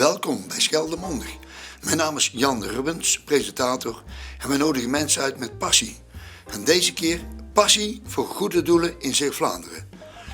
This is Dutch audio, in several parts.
welkom bij Scheldemondig. Mijn naam is Jan Rubbens, presentator, en wij nodigen mensen uit met passie. En deze keer passie voor goede doelen in Zeeuw-Vlaanderen.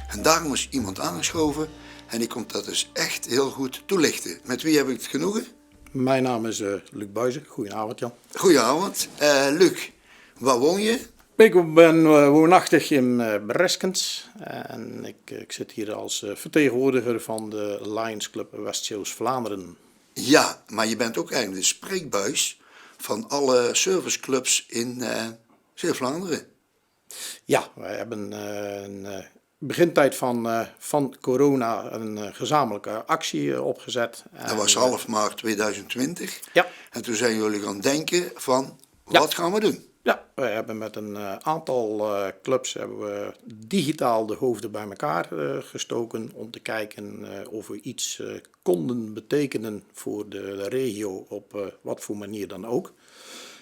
En daarom is iemand aangeschoven en die komt dat dus echt heel goed toelichten. Met wie heb ik het genoegen? Mijn naam is Luc Buijzen. Goedenavond, Jan. Goedenavond. Luc, waar woon je? Ik ben woonachtig in Breskens en ik zit hier als vertegenwoordiger van de Lions Club West Zeeuws-Vlaanderen. Ja, maar je bent ook eigenlijk de spreekbuis van alle serviceclubs in Zeeuw-Vlaanderen. Ja, wij hebben een begintijd van corona een gezamenlijke actie opgezet. Dat was half maart 2020. Ja. En toen zijn jullie gaan denken van, wat gaan we doen? Ja, wij hebben met een aantal clubs hebben we digitaal de hoofden bij elkaar gestoken om te kijken of we iets konden betekenen voor de regio op wat voor manier dan ook.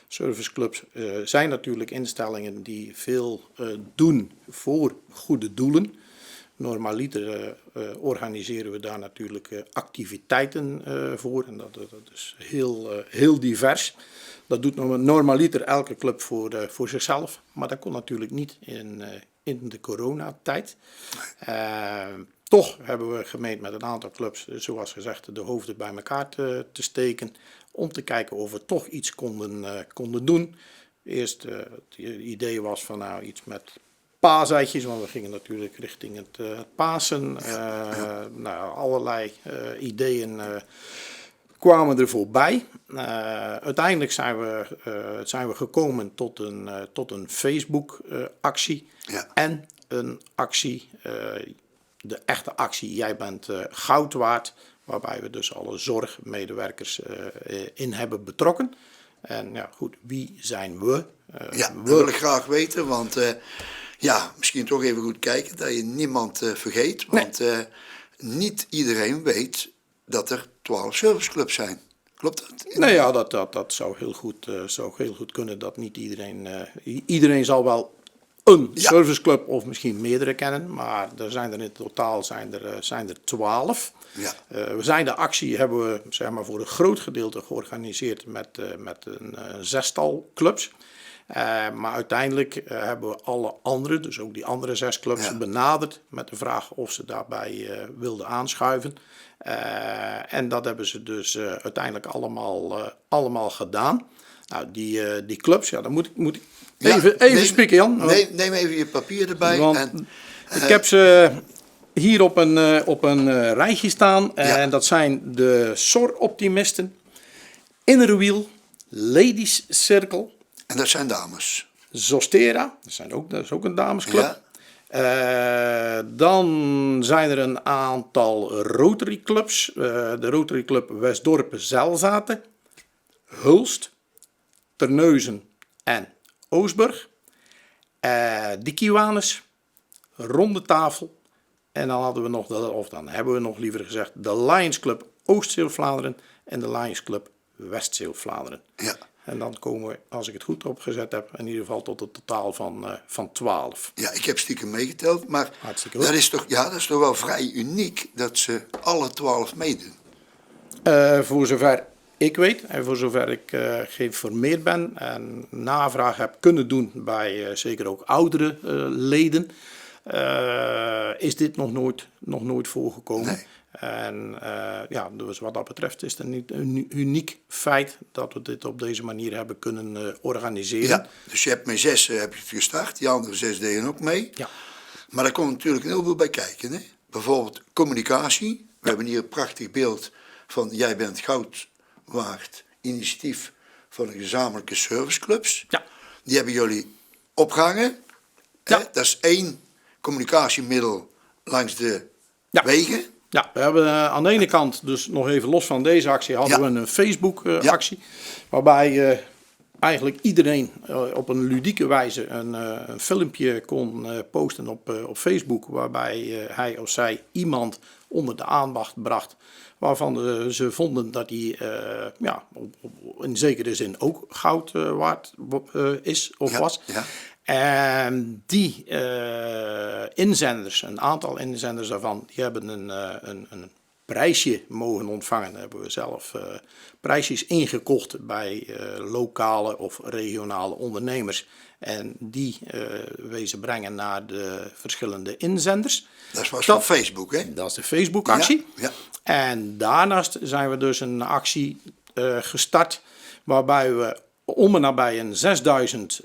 Serviceclubs zijn natuurlijk instellingen die veel doen voor goede doelen. Normaliter organiseren we daar natuurlijk activiteiten voor en dat is heel divers. Dat doet normaliter elke club voor zichzelf, maar dat kon natuurlijk niet in de coronatijd. Toch hebben we gemeend met een aantal clubs, zoals gezegd, de hoofden bij elkaar te steken. Om te kijken of we toch iets konden doen. Eerst het idee was van iets met paaseitjes, want we gingen natuurlijk richting het Pasen. Allerlei ideeën kwamen er voorbij. Uiteindelijk zijn we gekomen tot een Facebook-actie. Ja. En een actie, de echte actie Jij bent goud waard. Waarbij we dus alle zorgmedewerkers in hebben betrokken. En ja, goed, wie zijn we? Dat wil ik graag weten, want misschien toch even goed kijken dat je niemand vergeet. Want niet iedereen weet dat er 12 serviceclubs zijn. Klopt dat? Nou ja, dat zou heel goed kunnen. Dat niet iedereen zal wel een serviceclub of misschien meerdere kennen. Maar er zijn er in totaal zijn er 12. Ja. De actie hebben we zeg maar, voor een groot gedeelte georganiseerd met een zestal clubs. Maar uiteindelijk hebben we alle andere, dus ook die andere 6 clubs, benaderd met de vraag of ze daarbij wilden aanschuiven. En dat hebben ze dus uiteindelijk allemaal gedaan. Nou, die clubs, dan moet ik even spieken, Jan. Neem even je papier erbij. Ik heb ze hier op een rijtje staan. En dat zijn de SOR-optimisten, Inner Wheel, Ladies Circle. En dat zijn dames. Zostera, dat is ook een damesclub. Ja. Dan zijn er een aantal Rotary clubs. De Rotary Club Westdorp-Zelzaten, Hulst, Terneuzen en Oosburg. De Kiwanis, Ronde Tafel. En dan hebben we nog liever gezegd de Lions Club Oost-Zeeuw-Vlaanderen en de Lions Club West-Zeeuw-Vlaanderen. Ja. En dan komen we, als ik het goed opgezet heb, in ieder geval tot een totaal van 12. Ja, ik heb stiekem meegeteld, maar dat is toch wel vrij uniek dat ze alle 12 meedoen. Voor zover ik weet en voor zover ik geïnformeerd ben en navraag heb kunnen doen bij zeker ook oudere leden, is dit nog nooit voorgekomen. Nee. En dus wat dat betreft is het niet een uniek feit dat we dit op deze manier hebben kunnen organiseren. Ja, dus je hebt met 6 heb je het gestart, die andere 6 deden ook mee. Ja. Maar daar komt natuurlijk heel veel bij kijken. Hè? Bijvoorbeeld communicatie. We hebben hier een prachtig beeld van Jij bent goud waard, initiatief van de gezamenlijke serviceclubs. Ja. Die hebben jullie opgehangen. Ja. Dat is 1 communicatiemiddel langs de wegen. Ja, we hebben aan de ene kant, dus nog even los van deze actie, hadden we een Facebook-actie. Waarbij eigenlijk iedereen op een ludieke wijze een filmpje kon posten op Facebook. Waarbij hij of zij iemand onder de aandacht bracht. Waarvan ze vonden dat hij in zekere zin ook goud waard is of was. Ja. En die inzenders, een aantal inzenders daarvan, die hebben een prijsje mogen ontvangen. Dan hebben we zelf prijsjes ingekocht bij lokale of regionale ondernemers. En die wezen brengen naar de verschillende inzenders. Dat was van Facebook, hè? Dat is de Facebook-actie. Ja. En daarnaast zijn we dus een actie gestart waarbij we om en nabij een 6000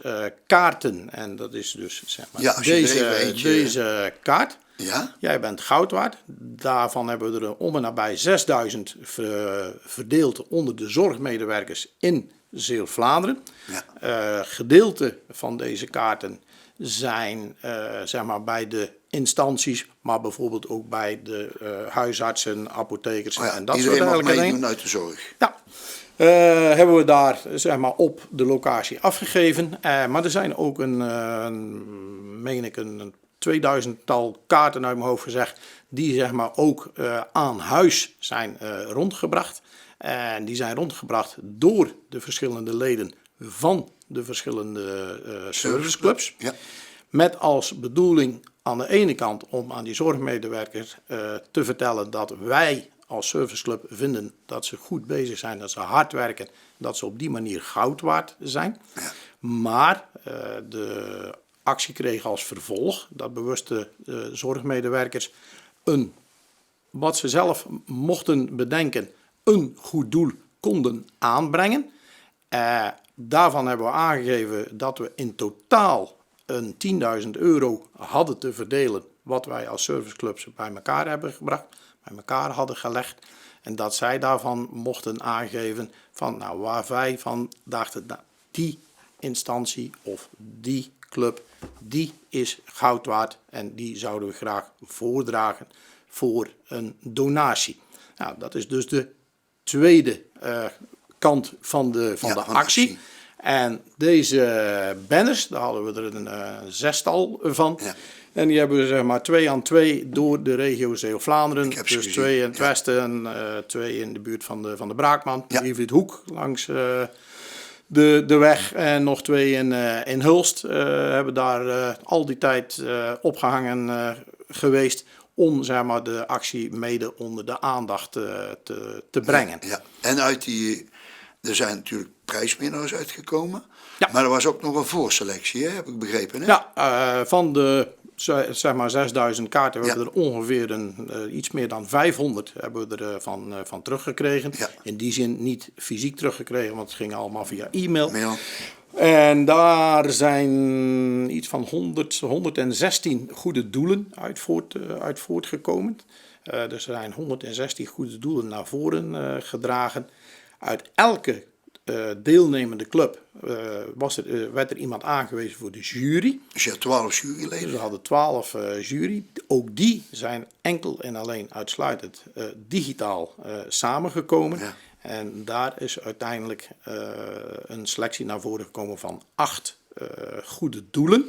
kaarten, en dat is dus zeg maar deze kaart. Ja? Jij bent goud waard. Daarvan hebben we er om en nabij 6000 verdeeld onder de zorgmedewerkers in Zeeuw-Vlaanderen. Ja. Gedeelte van deze kaarten zijn zeg maar bij de instanties, maar bijvoorbeeld ook bij de huisartsen, apothekers en dat soort dingen. Iedereen mag dingen. meedoen uit de zorg. Ja. Hebben we daar zeg maar, op de locatie afgegeven. Maar er zijn ook meen ik, een 2000-tal kaarten uit mijn hoofd gezegd, die zeg maar, ook aan huis zijn rondgebracht. En die zijn rondgebracht door de verschillende leden van de verschillende serviceclubs. Ja. Met als bedoeling aan de ene kant om aan die zorgmedewerkers te vertellen dat wij als serviceclub vinden dat ze goed bezig zijn, dat ze hard werken, dat ze op die manier goud waard zijn. Ja. Maar de actie kreeg als vervolg dat bewuste zorgmedewerkers wat ze zelf mochten bedenken, een goed doel konden aanbrengen. Daarvan hebben we aangegeven dat we in totaal een €10.000 hadden te verdelen, wat wij als serviceclubs bij elkaar hebben gebracht, bij elkaar hadden gelegd. En dat zij daarvan mochten aangeven van nou, waar wij van dachten, nou, die instantie of die club, die is goud waard en die zouden we graag voordragen voor een donatie. Nou, dat is dus de tweede kant van de actie. En deze banners, daar hadden we er een zestal van. Ja. En die hebben we zeg maar 2 aan 2 door de regio Zeeuw-Vlaanderen. Dus 2 in het westen, 2 in de buurt van de Braakman. Ja. Hoek langs de weg en nog 2 in Hulst. Hebben daar al die tijd opgehangen geweest om zeg maar, de actie mede onder de aandacht te brengen. Ja. En er zijn natuurlijk prijswinnaars uitgekomen. Ja. Maar er was ook nog een voorselectie, hè? Heb ik begrepen. Hè? Ja, van de zeg maar 6000 kaarten hebben we er ongeveer iets meer dan 500 hebben we er van teruggekregen. Ja. In die zin niet fysiek teruggekregen, want het ging allemaal via e-mail. Ja. En daar zijn iets van 116 goede doelen uit voortgekomen. Dus er zijn 116 goede doelen naar voren gedragen. Uit elke deelnemende club werd er iemand aangewezen voor de jury. Dus je had 12 juryleden? Dus we hadden 12 jury. Ook die zijn enkel en alleen uitsluitend digitaal samengekomen. Ja. En daar is uiteindelijk een selectie naar voren gekomen van 8 goede doelen.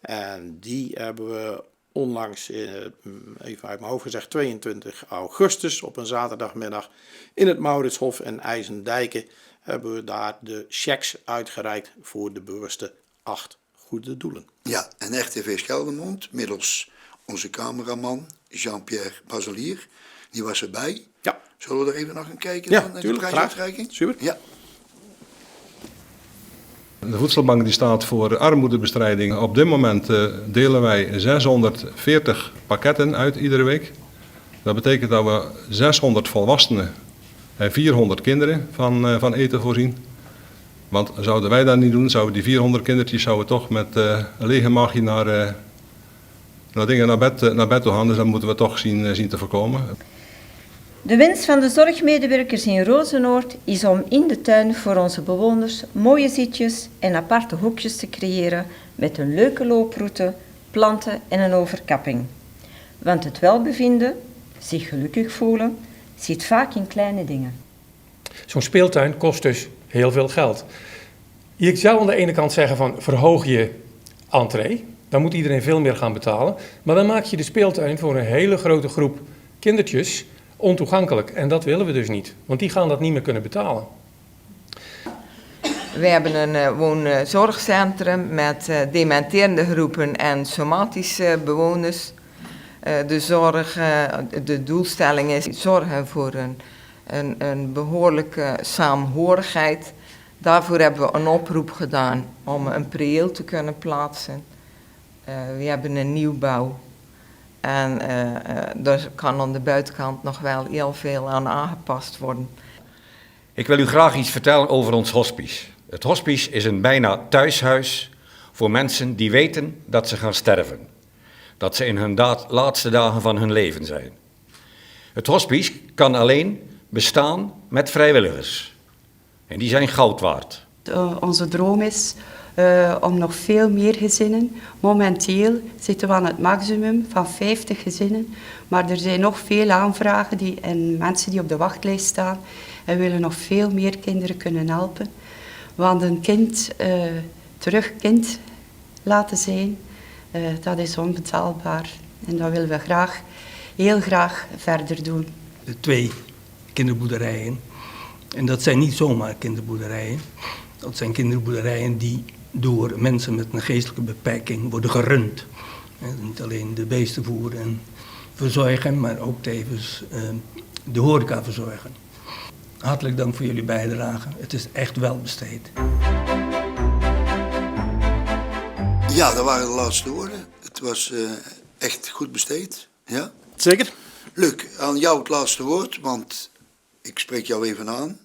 En die hebben we onlangs, even uit mijn hoofd gezegd, 22 augustus op een zaterdagmiddag in het Mauritshof en IJsendijken hebben we daar de checks uitgereikt voor de bewuste 8 goede doelen. Ja, en RTV Geldermond, middels onze cameraman Jean-Pierre Bazelier, die was erbij. Ja. Zullen we er even nog een kijken ja, dan naar de prijsuitreiking? Super. Ja. De voedselbank die staat voor armoedebestrijding. Op dit moment delen wij 640 pakketten uit iedere week. Dat betekent dat we 600 volwassenen en 400 kinderen van eten voorzien. Want zouden wij dat niet doen, zouden die 400 kindertjes toch met een lege maagje naar bed toe gaan. Dus dat moeten we toch zien te voorkomen. De wens van de zorgmedewerkers in Rozenoord is om in de tuin voor onze bewoners mooie zitjes en aparte hoekjes te creëren met een leuke looproute, planten en een overkapping. Want het welbevinden, zich gelukkig voelen, zit vaak in kleine dingen. Zo'n speeltuin kost dus heel veel geld. Je zou aan de ene kant zeggen van verhoog je entree, dan moet iedereen veel meer gaan betalen. Maar dan maak je de speeltuin voor een hele grote groep kindertjes ontoegankelijk. En dat willen we dus niet, want die gaan dat niet meer kunnen betalen. We hebben een woonzorgcentrum met dementerende groepen en somatische bewoners. De zorg, de doelstelling is zorgen voor een behoorlijke saamhorigheid. Daarvoor hebben we een oproep gedaan om een priëel te kunnen plaatsen. We hebben een nieuwbouw. En daar kan aan de buitenkant nog wel heel veel aan aangepast worden. Ik wil u graag iets vertellen over ons hospice. Het hospice is een bijna thuishuis voor mensen die weten dat ze gaan sterven. Dat ze in hun laatste dagen van hun leven zijn. Het hospice kan alleen bestaan met vrijwilligers. En die zijn goud waard. Onze droom is om nog veel meer gezinnen. Momenteel zitten we aan het maximum van 50 gezinnen. Maar er zijn nog veel aanvragen en mensen die op de wachtlijst staan. En we willen nog veel meer kinderen kunnen helpen. Want een kind, terug kind laten zijn, dat is onbetaalbaar. En dat willen we heel graag verder doen. 2 kinderboerderijen. En dat zijn niet zomaar kinderboerderijen. Dat zijn kinderboerderijen die door mensen met een geestelijke beperking worden gerund. Niet alleen de beesten voeren en verzorgen, maar ook tevens de horeca verzorgen. Hartelijk dank voor jullie bijdrage. Het is echt wel besteed. Ja, dat waren de laatste woorden. Het was echt goed besteed. Ja? Zeker. Luc, aan jou het laatste woord, want ik spreek jou even aan.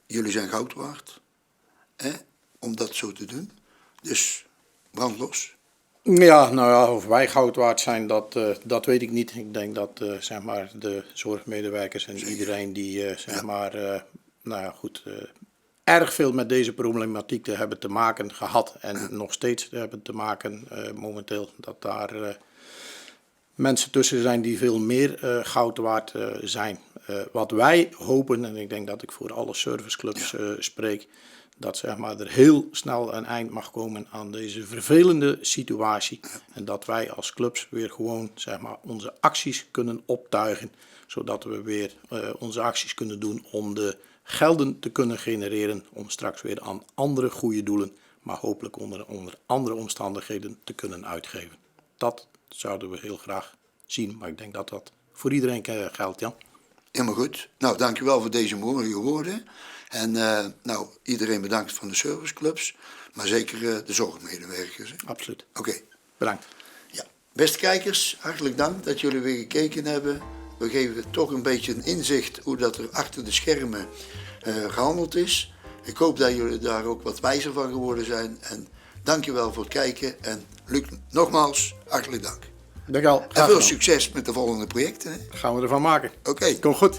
Jullie zijn goud waard, om dat zo te doen. Dus brand los. Ja, nou ja, of wij goud waard zijn, dat weet ik niet. Ik denk dat zeg maar de zorgmedewerkers en iedereen die zeg maar, nou ja, goed, erg veel met deze problematiek te hebben te maken gehad en nog steeds hebben te maken momenteel, dat daar mensen tussen zijn die veel meer goud waard zijn. Wat wij hopen, en ik denk dat ik voor alle serviceclubs spreek, dat zeg maar, er heel snel een eind mag komen aan deze vervelende situatie. En dat wij als clubs weer gewoon zeg maar, onze acties kunnen optuigen. Zodat we weer onze acties kunnen doen om de gelden te kunnen genereren. Om straks weer aan andere goede doelen, maar hopelijk onder andere omstandigheden te kunnen uitgeven. Dat zouden we heel graag zien, maar ik denk dat dat voor iedereen geldt, Jan. Helemaal goed. Nou, dankjewel voor deze mooie woorden. En nou, iedereen bedankt van de serviceclubs, maar zeker de zorgmedewerkers. Hè? Absoluut. Oké. Bedankt. Ja. Beste kijkers, hartelijk dank dat jullie weer gekeken hebben. We geven toch een beetje een inzicht hoe dat er achter de schermen gehandeld is. Ik hoop dat jullie daar ook wat wijzer van geworden zijn. En dankjewel voor het kijken. En Luc, nogmaals, hartelijk dank. Dankjewel. En veel succes met de volgende projecten. Hè? Gaan we ervan maken. Oké. Komt goed.